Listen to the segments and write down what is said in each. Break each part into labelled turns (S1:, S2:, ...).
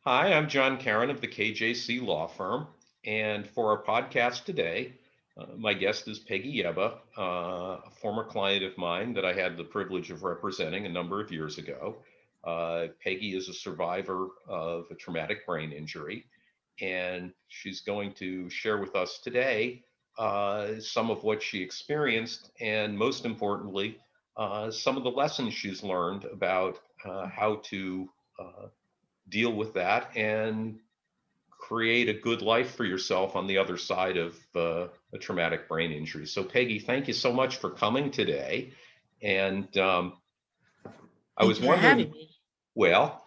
S1: Hi, I'm Jon Karon of the KJC Law Firm. And for our podcast today, my guest is Peggi Iebba, a former client of mine that I had the privilege of representing a number of years ago. Peggi is a survivor of a traumatic brain injury, and she's going to share with us today some of what she experienced, and most importantly, some of the lessons she's learned about how to deal with that and create a good life for yourself on the other side of a traumatic brain injury. So, Peggi, thank you so much for coming today. And I
S2: Thank
S1: was
S2: you for having
S1: wondering,
S2: me.
S1: well,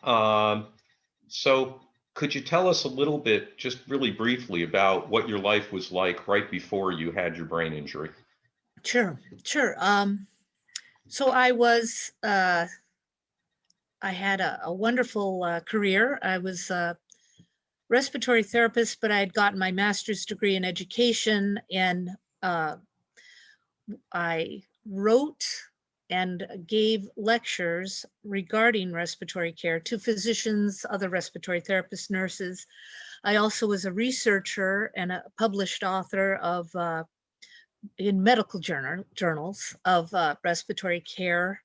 S1: so could you tell us a little bit, just really briefly, about what your life was like right before you had your brain injury?
S2: Sure, sure. So I had a wonderful career. I was a respiratory therapist, but I had gotten my master's degree in education, and uh, I wrote and gave lectures regarding respiratory care to physicians, other respiratory therapists, nurses. I also was a researcher and a published author of in medical journals of respiratory care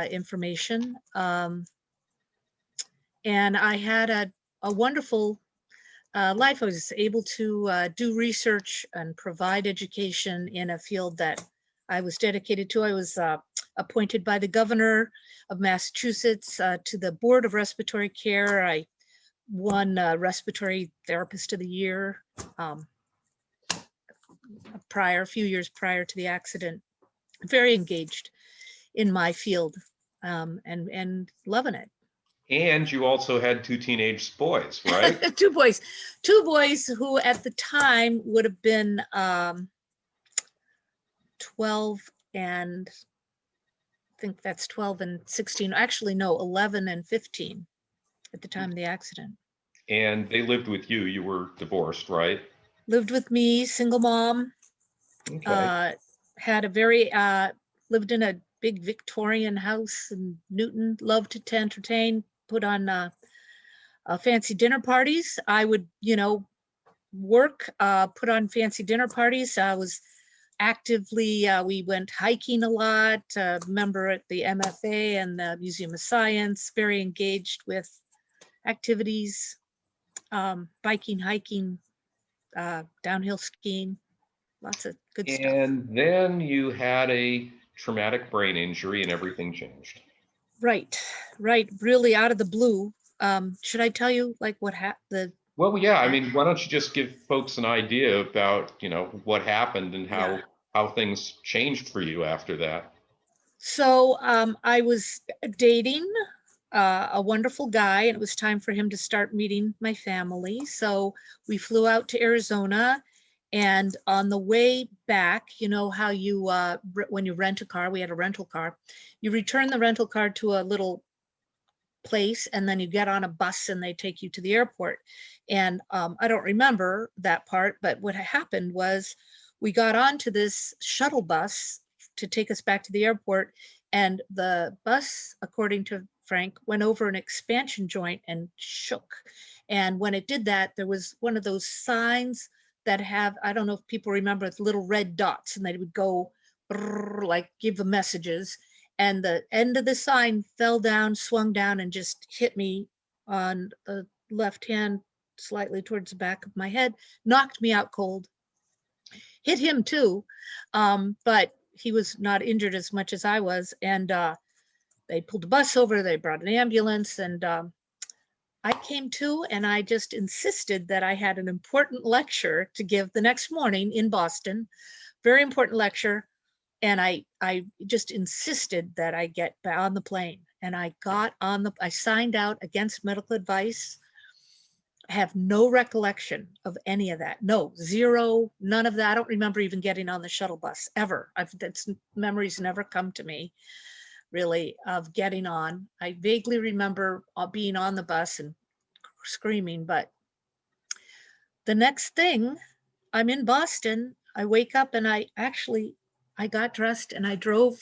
S2: information. And I had a wonderful life. I was able to do research and provide education in a field that I was dedicated to. I was appointed by the governor of Massachusetts to the Board of Respiratory Care. I won Respiratory Therapist of the Year a few years prior to the accident. Very engaged in my field, and loving it.
S1: And you also had two teenage boys, right?
S2: two boys who at the time would have been 12 and I think that's 12 and 16. Actually, no, 11 and 15 at the time of the accident.
S1: And they lived with you. You were divorced, right?
S2: Lived with me, single mom.
S1: Okay.
S2: Uh, had a very lived in a big Victorian house in Newton. Loved to entertain. Put on fancy dinner parties. I would, work, put on fancy dinner parties. I was actively, we went hiking a lot, member at the MFA and the Museum of Science, very engaged with activities, biking, hiking, downhill skiing, lots of good stuff.
S1: And then you had a traumatic brain injury and everything changed.
S2: Right, right, really out of the blue. Should I tell you like what happened?
S1: Well, yeah, I mean, why don't you just give folks an idea about, what happened and
S2: Yeah.
S1: how things changed for you after that?
S2: So I was dating a wonderful guy, and it was time for him to start meeting my family. So we flew out to Arizona. And on the way back, you know how you, when you rent a car, we had a rental car, you return the rental car to a little place and then you get on a bus and they take you to the airport. And I don't remember that part, but what happened was we got onto this shuttle bus to take us back to the airport. And the bus, according to Frank, went over an expansion joint and shook. And when it did that, there was one of those signs that have, I don't know if people remember, it's little red dots, and they would go like give the messages, and the end of the sign fell down, swung down, and just hit me on the left hand, slightly towards the back of my head, knocked me out cold. Hit him too, but he was not injured as much as I was. And they pulled the bus over, they brought an ambulance, and I came to, and I just insisted that I had an important lecture to give the next morning in Boston, very important lecture. And I just insisted that I get on the plane. And I signed out against medical advice. I have no recollection of any of that. No, zero, none of that. I don't remember even getting on the shuttle bus ever. That's memories never come to me really of getting on. I vaguely remember being on the bus and screaming, but the next thing, I'm in Boston. I wake up and I got dressed and I drove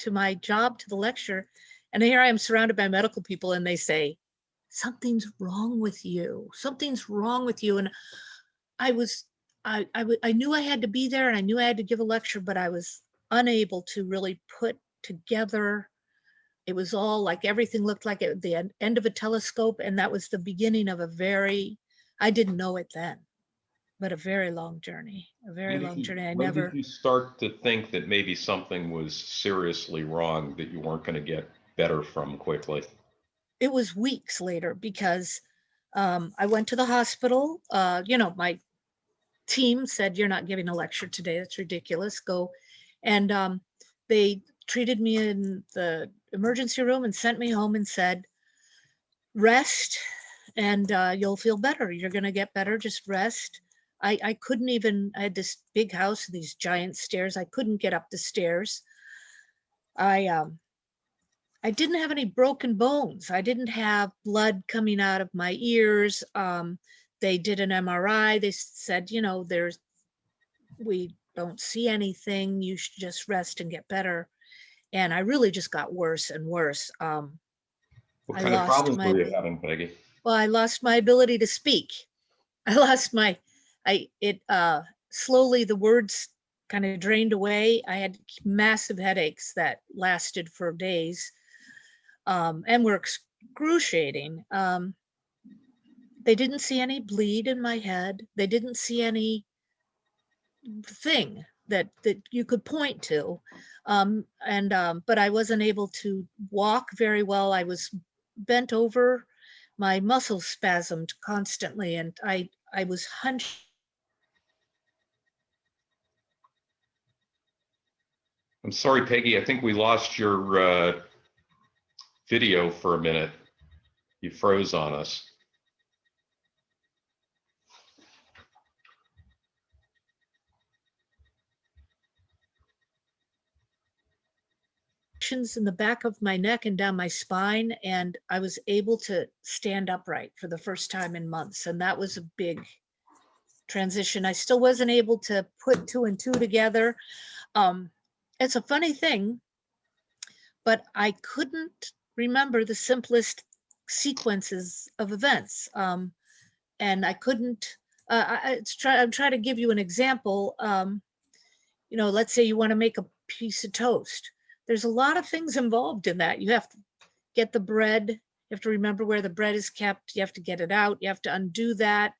S2: to my job, to the lecture. And here I am surrounded by medical people, and they say, something's wrong with you. Something's wrong with you. And I was, I knew I had to be there and I knew I had to give a lecture, but I was unable to really put together. It was all like everything looked like the end of a telescope. And that was the beginning of I didn't know it then, but a very long journey, a very long journey.
S1: When did you start to think that maybe something was seriously wrong, that you weren't going to get better from quickly?
S2: It was weeks later because I went to the hospital. My team said, "You're not giving a lecture today. That's ridiculous. Go." And they treated me in the emergency room and sent me home and said, "Rest and you'll feel better. You're going to get better. Just rest." I couldn't even, I had this big house, these giant stairs. I couldn't get up the stairs. I didn't have any broken bones. I didn't have blood coming out of my ears. They did an MRI. They said, we don't see anything. You should just rest and get better. And I really just got worse and worse.
S1: What kind of problems were you having, Peggy?
S2: Well, I lost my ability to speak. I lost slowly the words kind of drained away. I had massive headaches that lasted for days. And were excruciating. They didn't see any bleed in my head. They didn't see any thing that you could point to. But I wasn't able to walk very well. I was bent over. My muscles spasmed constantly, and I was hunched.
S1: I'm sorry, Peggy, I think we lost your video for a minute. You froze on us.
S2: In the back of my neck and down my spine, and I was able to stand upright for the first time in months, and that was a big transition. I still wasn't able to put two and two together. It's a funny thing, but I couldn't remember the simplest sequences of events. And I couldn't, I'm trying to give you an example. Let's say you want to make a piece of toast. There's a lot of things involved in that. You have to get the bread. You have to remember where the bread is kept. You have to get it out. You have to undo that.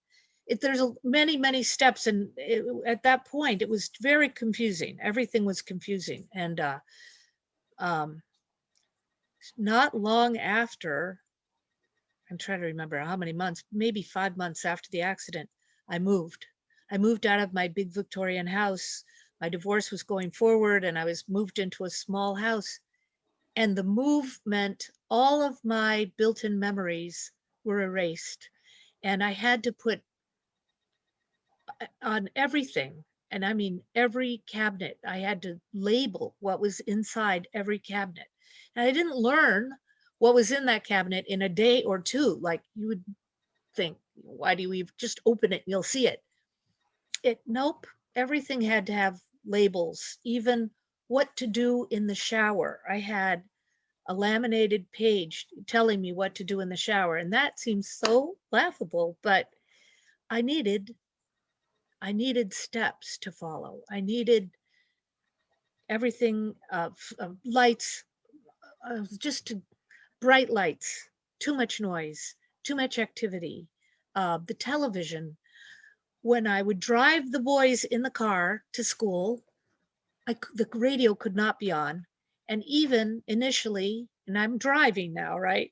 S2: There's many, many steps. And at that point, it was very confusing. Everything was confusing. And not long after, I'm trying to remember how many months, maybe 5 months after the accident, I moved. I moved out of my big Victorian house. My divorce was going forward and I was moved into a small house. And the move meant all of my built-in memories were erased. And I had to put on everything, and I mean every cabinet, I had to label what was inside every cabinet. And I didn't learn what was in that cabinet in a day or two, like you would think. Why do we just open it and you'll see it? Nope, everything had to have labels, even what to do in the shower. I had a laminated page telling me what to do in the shower. And that seems so laughable, but I needed steps to follow. I needed everything, lights, just bright lights, too much noise, too much activity, the television. When I would drive the boys in the car to school, the radio could not be on. And even initially, and I'm driving now, right?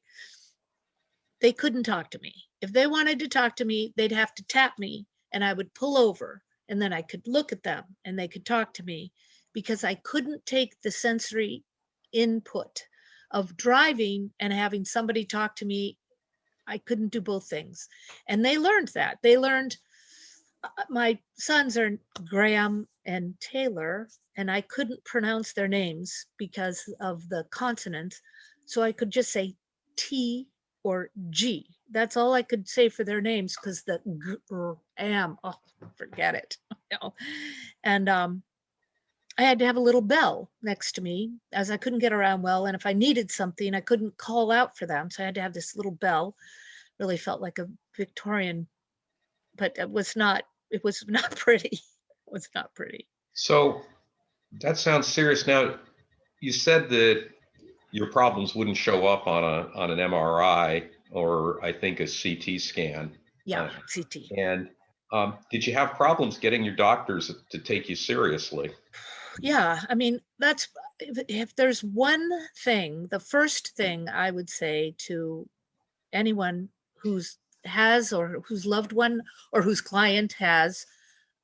S2: They couldn't talk to me. If they wanted to talk to me, they'd have to tap me and I would pull over, and then I could look at them and they could talk to me, because I couldn't take the sensory input of driving and having somebody talk to me. I couldn't do both things. And they learned that. They learned, my sons are Graham and Taylor, and I couldn't pronounce their names because of the consonants. So I could just say T or G. That's all I could say for their names, because the am, oh, forget it. And I had to have a little bell next to me, as I couldn't get around well. And if I needed something, I couldn't call out for them. So I had to have this little bell. really felt like a Victorian, but it was not pretty. It was not pretty.
S1: So that sounds serious. Now, you said that your problems wouldn't show up on an MRI or I think a CT scan.
S2: Yeah,
S1: Uh,
S2: CT.
S1: and did you have problems getting your doctors to take you seriously?
S2: Yeah, I mean, that's if there's one thing, the first thing I would say to anyone who's has or whose loved one or whose client has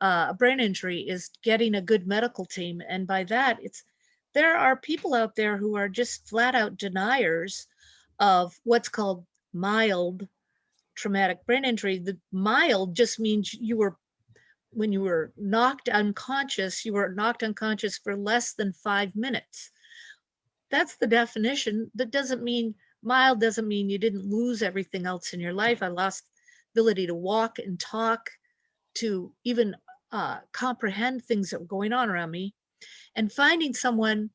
S2: a brain injury is getting a good medical team. And by that, it's there are people out there who are just flat out deniers of what's called mild traumatic brain injury. The mild just means when you were knocked unconscious, you were knocked unconscious for less than 5 minutes. That's the definition. That doesn't mean mild, doesn't mean you didn't lose everything else in your life. I lost ability to walk and talk, to even comprehend things that were going on around me. And finding someone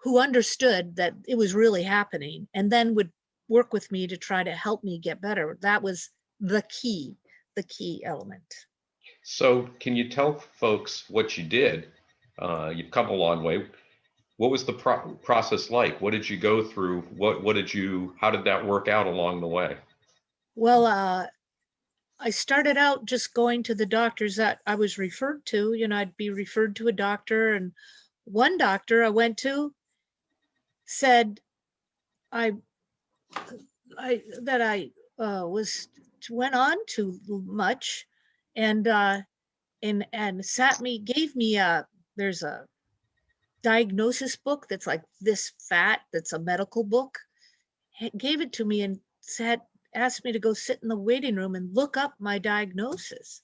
S2: who understood that it was really happening and then would work with me to try to help me get better. That was the key element.
S1: So can you tell folks what you did? You've come a long way. What was the process like? What did you go through? How did that work out along the way?
S2: Well, I started out just going to the doctors that I was referred to. I'd be referred to a doctor, and one doctor I went to said I that I was went on too much, and gave me there's a diagnosis book that's like this fat, that's a medical book. Gave it to me and asked me to go sit in the waiting room and look up my diagnosis.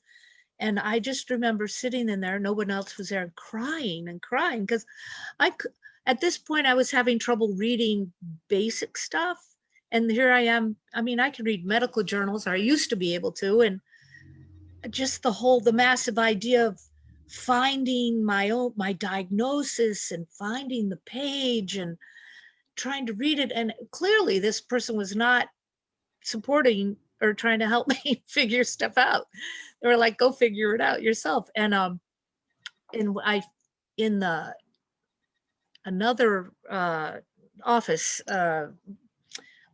S2: And I just remember sitting in there, no one else was there, and crying because at this point I was having trouble reading basic stuff. And here I am. I mean, I can read medical journals, or I used to be able to, and just the massive idea of finding my diagnosis and finding the page and trying to read it. And clearly this person was not supporting or trying to help me figure stuff out. They were like, go figure it out yourself. And in the another office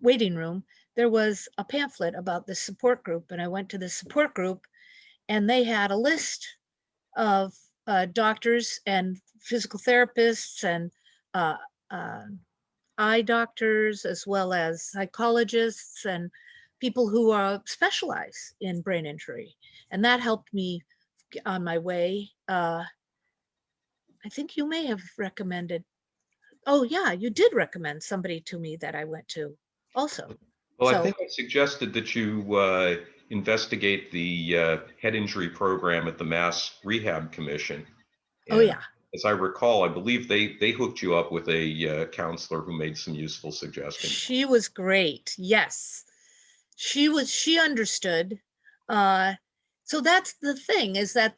S2: waiting room, there was a pamphlet about the support group. And I went to the support group, and they had a list of doctors and physical therapists and uh, uh, eye doctors, as well as psychologists and people who specialize in brain injury. And that helped me on my way. I think you may have recommended, oh yeah, you did recommend somebody to me that I went to also.
S1: Well, I
S2: So,
S1: think I suggested that you investigate the head injury program at the Mass Rehab Commission.
S2: oh
S1: And
S2: yeah,
S1: as I recall, I believe they hooked you up with a counselor who made some useful suggestions.
S2: she was great. Yes, she understood. Uh, so that's the thing, is that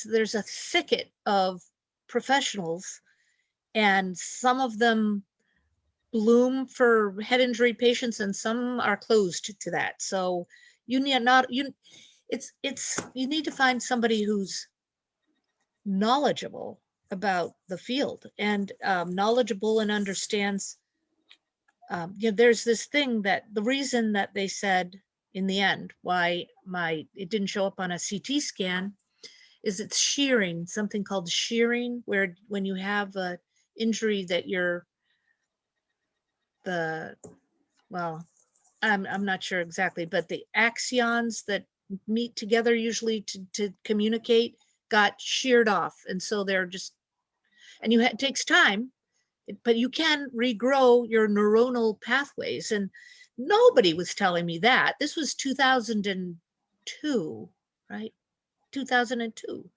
S2: there's a thicket of professionals, and some of them bloom for head injury patients and some are closed to that. So you need not you it's you need to find somebody who's knowledgeable about the field and knowledgeable and understands. There's this thing that the reason that they said in the end why it didn't show up on a CT scan is it's shearing, something called shearing, where when you have a injury that you're the well, I'm not sure exactly, but the axions that meet together usually to communicate got sheared off. And so they're just, and it takes time, but you can regrow your neuronal pathways. And nobody was telling me that. This was 2002, right? 2002,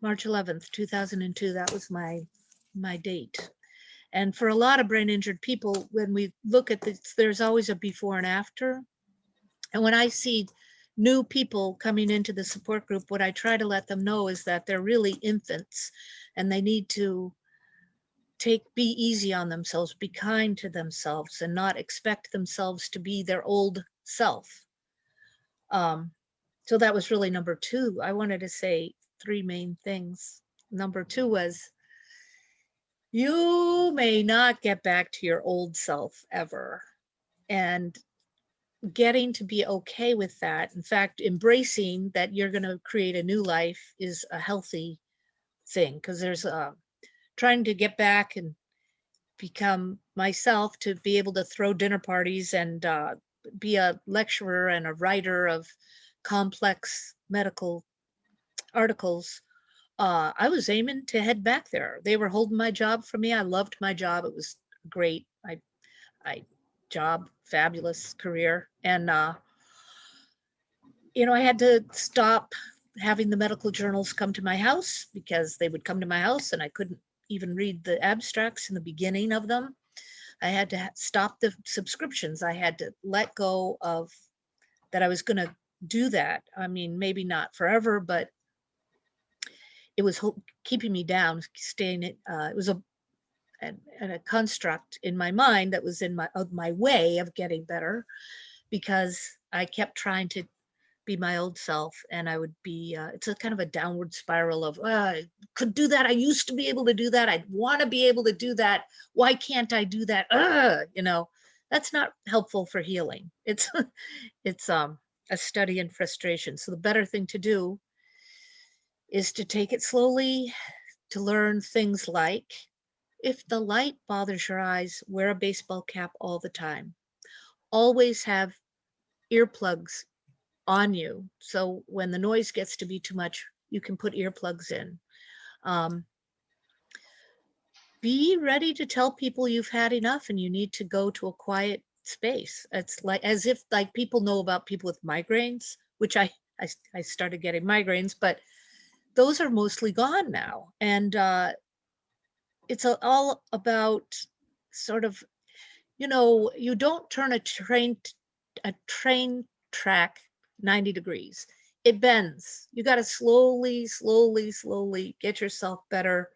S2: March 11th, 2002. That was my date. And for a lot of brain injured people, when we look at this, there's always a before and after. And when I see new people coming into the support group, what I try to let them know is that they're really infants and they need to be easy on themselves, be kind to themselves, and not expect themselves to be their old self. So that was really number two. I wanted to say three main things. Number two was, you may not get back to your old self ever. And getting to be okay with that. In fact, embracing that you're going to create a new life is a healthy thing, because there's trying to get back and become myself to be able to throw dinner parties and be a lecturer and a writer of complex medical articles. I was aiming to head back there. They were holding my job for me. I loved my job. It was great. I job, fabulous career. And, I had to stop having the medical journals come to my house, because they would come to my house and I couldn't even read the abstracts in the beginning of them. I had to stop the subscriptions. I had to let go of that. I was going to do that. I mean, maybe not forever, but it was keeping me down, staying. It was a construct in my mind that was in my way of getting better, because I kept trying to be my old self, and I would be. It's a kind of a downward spiral of, I could do that. I used to be able to do that. I'd want to be able to do that. Why can't I do that? That's not helpful for healing. It's a study in frustration. So the better thing to do is to take it slowly, to learn things like, if the light bothers your eyes, wear a baseball cap all the time. Always have earplugs on you, so when the noise gets to be too much, you can put earplugs in. Be ready to tell people you've had enough and you need to go to a quiet space. It's like as if like people know about people with migraines, which I started getting migraines, but those are mostly gone now. And it's all about sort of, you don't turn a train track 90 degrees. It bends. You got to slowly get yourself better,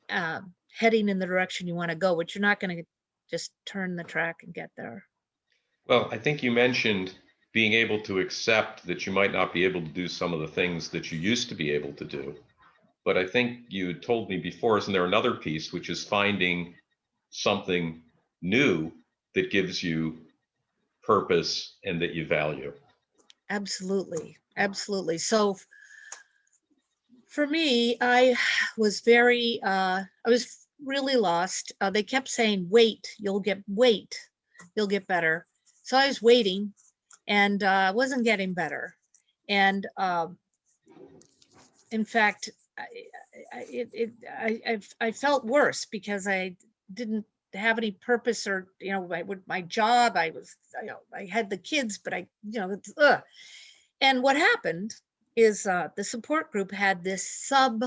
S2: heading in the direction you want to go, but you're not going to just turn the track and get there.
S1: Well, I think you mentioned being able to accept that you might not be able to do some of the things that you used to be able to do. But I think you told me before, isn't there another piece, which is finding something new that gives you purpose and that you value?
S2: Absolutely. So for me, I was really lost. They kept saying, wait, you'll get better. So I was waiting, and wasn't getting better. And in fact, I felt worse, because I didn't have any purpose, or with my job, I had the kids, but and what happened is the support group had this sub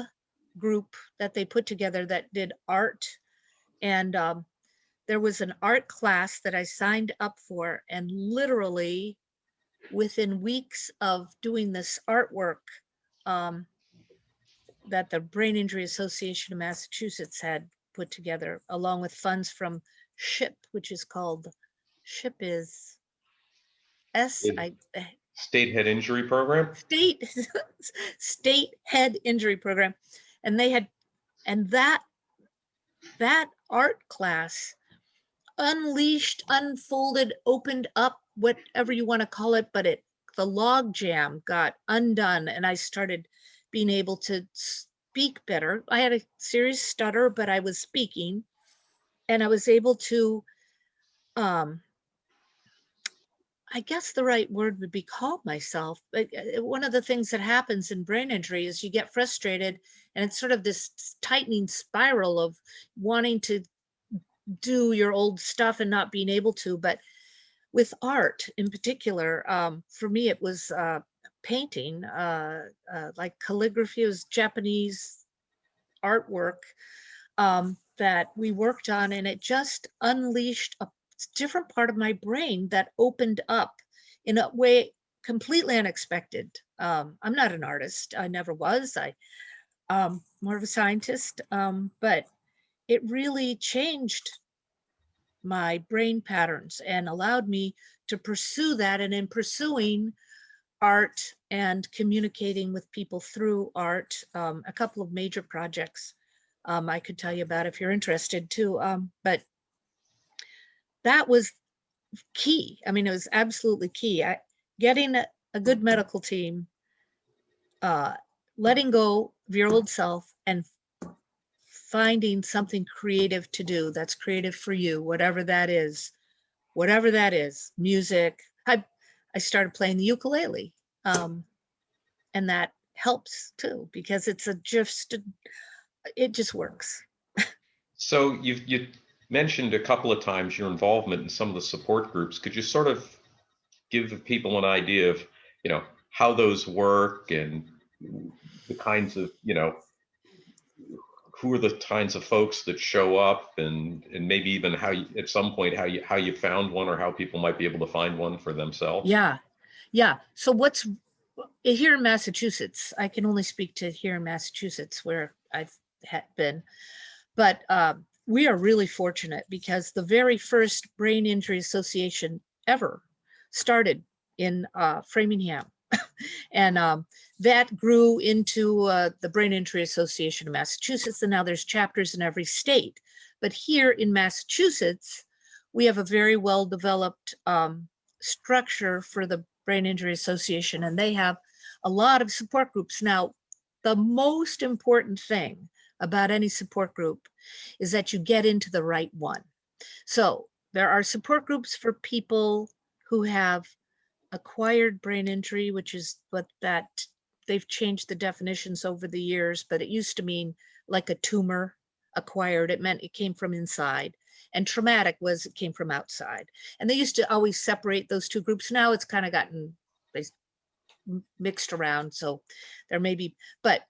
S2: group that they put together that did art, and there was an art class that I signed up for, and literally within weeks of doing this artwork, that the Brain Injury Association of Massachusetts had put together, along with funds from SHIP, which is called SHIP is
S1: State Head Injury Program?
S2: State Head Injury Program. And they had, and that art class unleashed, unfolded, opened up, whatever you want to call it, but the log jam got undone, and I started being able to speak better. I had a serious stutter, but I was speaking, and I was able to, I guess the right word would be calm myself. But one of the things that happens in brain injury is you get frustrated, and it's sort of this tightening spiral of wanting to do your old stuff and not being able to. But with art in particular, for me, it was painting, like calligraphy. It was Japanese artwork that we worked on, and it just unleashed a different part of my brain that opened up in a way completely unexpected. I'm not an artist. I never was. More of a scientist, but it really changed my brain patterns and allowed me to pursue that. And in pursuing art and communicating with people through art, a couple of major projects I could tell you about if you're interested too. But that was key. I mean, it was absolutely key. Getting a good medical team, letting go of your old self and finding something creative to do that's creative for you, whatever that is, music. I started playing the ukulele, and that helps too because it just works.
S1: So you mentioned a couple of times your involvement in some of the support groups. Could you sort of give people an idea of, how those work and the kinds of, who are the kinds of folks that show up, and maybe even how you, at some point, how you found one, or how people might be able to find one for themselves?
S2: Yeah. So what's here in Massachusetts, I can only speak to here in Massachusetts where I've been, but we are really fortunate because the very first Brain Injury Association ever started in Framingham. And that grew into the Brain Injury Association of Massachusetts, and now there's chapters in every state. But here in Massachusetts, we have a very well-developed structure for the Brain Injury Association, and they have a lot of support groups. Now, the most important thing about any support group is that you get into the right one. So there are support groups for people who have acquired brain injury, which is what that they've changed the definitions over the years, but it used to mean like a tumor. Acquired, it meant it came from inside, and traumatic was it came from outside. And they used to always separate those two groups. Now it's kind of gotten mixed around, so there may be, but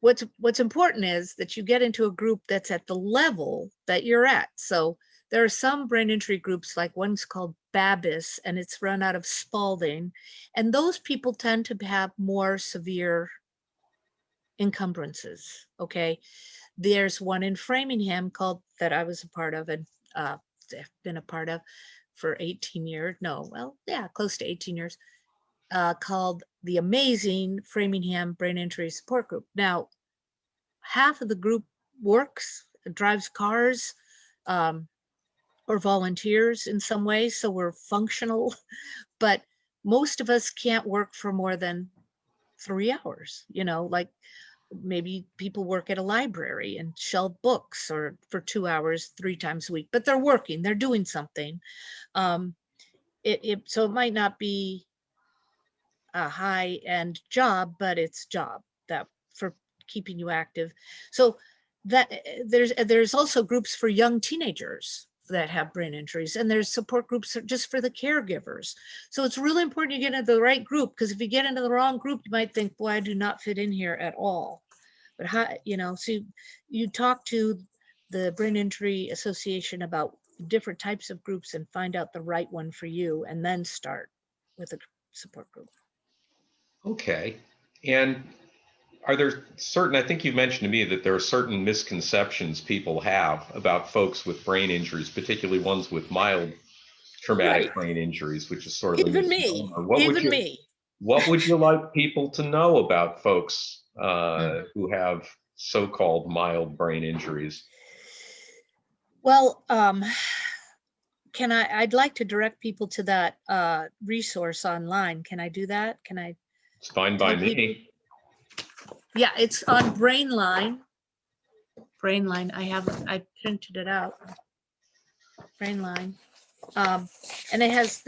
S2: what's important is that you get into a group that's at the level that you're at. So there are some brain injury groups, like one's called Babis, and it's run out of Spalding. And those people tend to have more severe encumbrances, okay? There's one in Framingham called, that I was a part of and been a part of for 18 years. No, well, yeah, close to 18 years, called the amazing Framingham Brain Injury Support Group. Now, half of the group works, drives cars, or volunteers in some ways, so we're functional, but most of us can't work for more than 3 hours, like maybe people work at a library and shelve books or for 2 hours 3 times a week, but they're working, they're doing something. So it might not be a high-end job, but it's job that for keeping you active. So that there's also groups for young teenagers that have brain injuries, and there's support groups just for the caregivers. So it's really important you get into the right group, because if you get into the wrong group, you might think, boy, I do not fit in here at all. But how, so you talk to the Brain Injury Association about different types of groups and find out the right one for you, and then start with a support group.
S1: Okay. And are there certain, I think you mentioned to me that there are certain misconceptions people have about folks with brain injuries, particularly ones with mild traumatic brain injuries, which is sort of a
S2: Even
S1: misnomer.
S2: me.
S1: What would you like people to know about folks who have so-called mild brain injuries?
S2: Well, I'd like to direct people to that resource online. Can I do that? Can I?
S1: It's fine by me.
S2: Yeah, it's on Brainline. I printed it out. Brainline. And it has,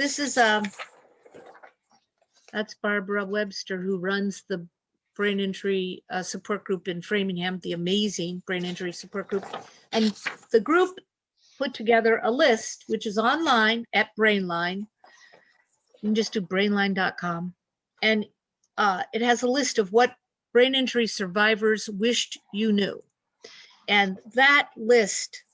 S2: that's Barbara Webster, who runs the brain injury support group in Framingham, the amazing brain injury support group. And the group put together a list, which is online at Brainline. You can just do brainline.com. And it has a list of what brain injury survivors wished you knew. And that list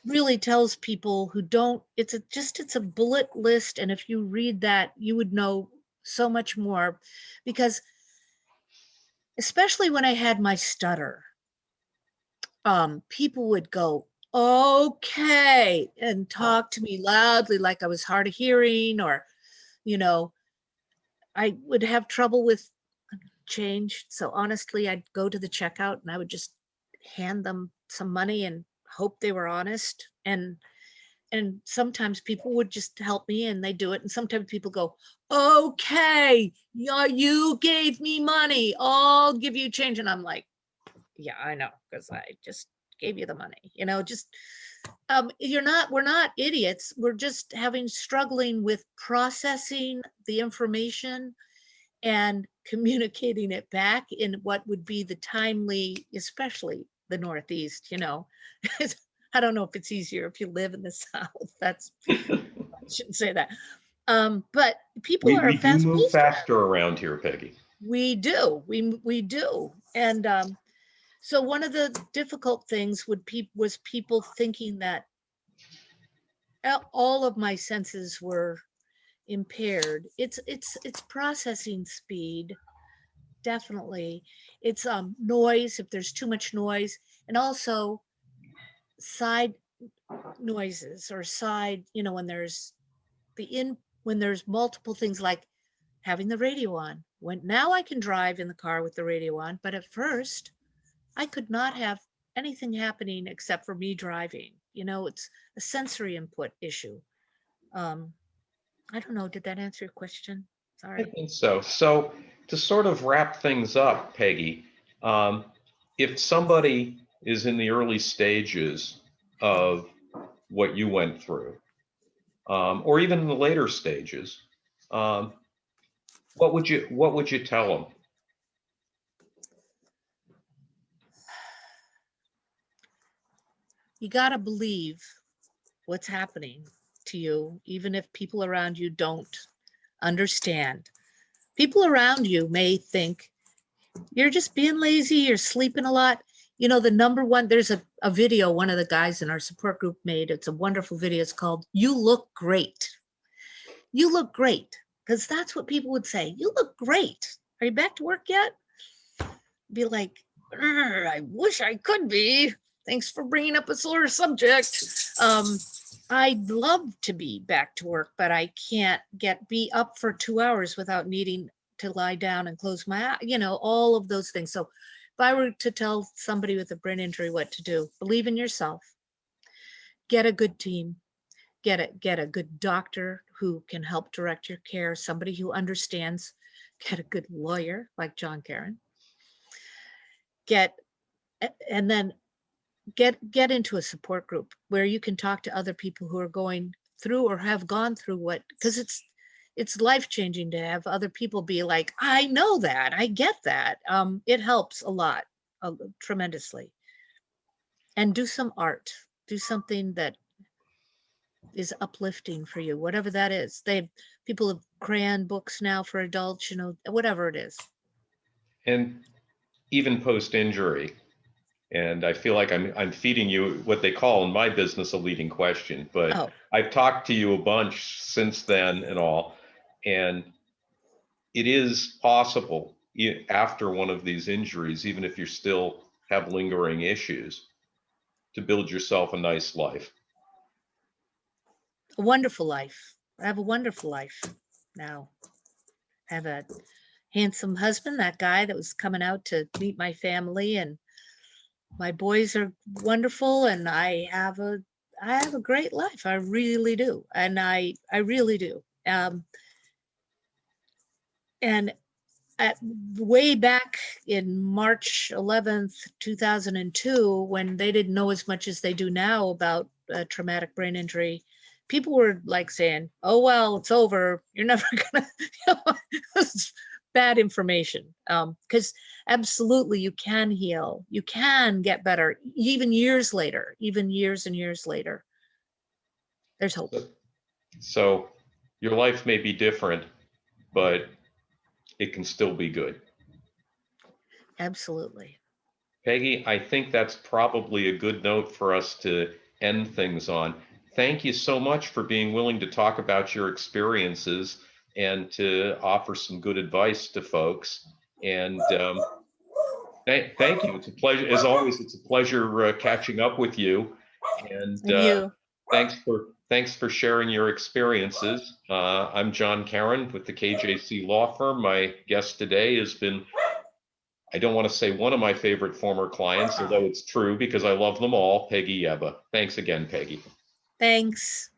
S2: really tells people who don't, it's a bullet list. And if you read that, you would know so much more, because especially when I had my stutter, people would go, okay, and talk to me loudly like I was hard of hearing, or, you know, I would have trouble with change. So honestly, I'd go to the checkout and I would just hand them some money and hope they were honest. And sometimes people would just help me and they do it. And sometimes people go, okay, yeah, you gave me money, I'll give you change. And I'm like, yeah, I know, because I just gave you the money, just we're not idiots. We're just struggling with processing the information and communicating it back in what would be the timely, especially the Northeast, I don't know if it's easier if you live in the South. I shouldn't say that. But people are
S1: We do
S2: fast
S1: move
S2: paced.
S1: faster around here, Peggy.
S2: We do. We do. And so one of the difficult things was people thinking that all of my senses were impaired. It's processing speed, definitely. It's noise, if there's too much noise, and also side noises or side, when there's multiple things, like having the radio on. When now I can drive in the car with the radio on, but at first I could not have anything happening except for me driving. It's a sensory input issue. I don't know. Did that answer your question?
S1: I
S2: Sorry.
S1: think so. So to sort of wrap things up, Peggy, if somebody is in the early stages of what you went through, or even in the later stages, um, what would you tell them?
S2: You got to believe what's happening to you, even if people around you don't understand. People around you may think you're just being lazy, you're sleeping a lot. The number one, there's a video one of the guys in our support group made. It's a wonderful video. It's called "You Look Great." You look great, because that's what people would say. You look great. Are you back to work yet? Be like, I wish I could be. Thanks for bringing up a sore subject. I'd love to be back to work, but I can't be up for 2 hours without needing to lie down and close my eye, all of those things. So if I were to tell somebody with a brain injury what to do, believe in yourself, get a good team, get a good doctor who can help direct your care, somebody who understands, get a good lawyer like Jon Karon, and then get into a support group where you can talk to other people who are going through or have gone through because it's life-changing to have other people be like, I know that, I get that. It helps a lot, tremendously. And do some art, do something that is uplifting for you, whatever that is. People have crayon books now for adults, whatever it is.
S1: And even post-injury, and I feel like I'm feeding you what they call in my business a leading question, but I've talked to you a bunch since then and all, and it is possible after one of these injuries, even if you still have lingering issues, to build yourself a nice life.
S2: A wonderful life. I have a wonderful life now. I have a handsome husband, that guy that was coming out to meet my family, and my boys are wonderful, and I have a great life. I really do. And I really do. And way back in March 11th, 2002, when they didn't know as much as they do now about traumatic brain injury, people were like saying, oh, well, it's over. You're never gonna, bad information. Because absolutely you can heal. You can get better, even years later, even years and years later. There's hope.
S1: So your life may be different, but it can still be good.
S2: Absolutely.
S1: Peggy, I think that's probably a good note for us to end things on. Thank you so much for being willing to talk about your experiences and to offer some good advice to folks. And Thank you. It's a pleasure, as always. It's a pleasure catching up with you, and
S2: And you.
S1: thanks for sharing your experiences. I'm Jon Karon with the KJC Law Firm. My guest today has been, I don't want to say one of my favorite former clients, although it's true because I love them all, Peggi Iebba. Thanks again, Peggi.
S2: Thanks.